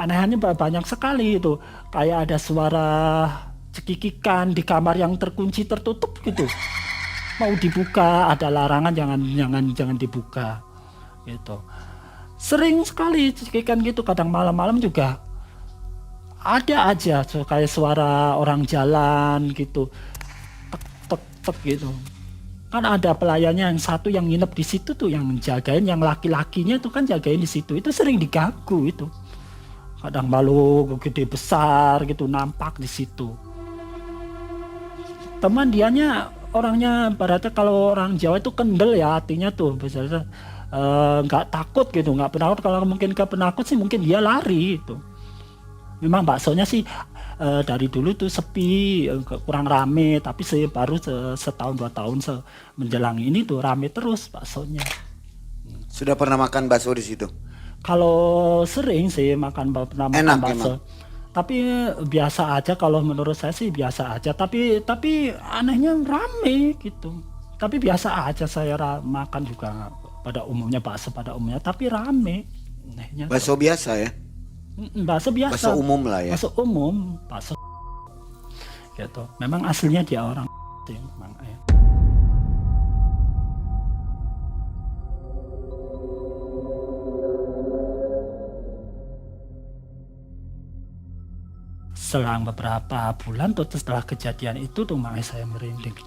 keanehannya banyak sekali itu. Kayak ada suara cekikikan di kamar yang terkunci tertutup gitu. Mau dibuka ada larangan, jangan dibuka gitu. Sering sekali cekikikan gitu, kadang malam-malam juga ada aja kayak suara orang jalan gitu, tek tek tek gitu. Kan ada pelayannya yang satu yang nginep di situ tuh, yang jagain, yang laki-lakinya tuh kan jagain di situ. Itu sering diganggu itu. Kadang malu gede besar gitu nampak di situ. Teman dianya orangnya baratnya, kalau orang Jawa itu kendel ya artinya tuh, misalnya nggak takut gitu, nggak penakut. Kalau mungkin ke penakut sih mungkin dia lari itu. Memang baksonya sih dari dulu tuh sepi, kurang rame, tapi baru setahun 2 tahun menjelang ini tuh rame terus baksonya. Sudah pernah makan bakso di situ? Kalau sering sih pernah makan Enak bakso, emang. tapi biasa aja kalau menurut saya sih, biasa aja. Tapi anehnya rame gitu. Tapi biasa aja saya makan juga pada umumnya, bakso pada umumnya, tapi rame. Anehnya tuh. Bakso biasa ya? Bakso biasa, Bakso umum lah ya? bakso umum, bakso gitu. Memang aslinya dia orang sih, memang ya. Selang beberapa bulan tuh setelah kejadian itu tuh makanya saya merinding.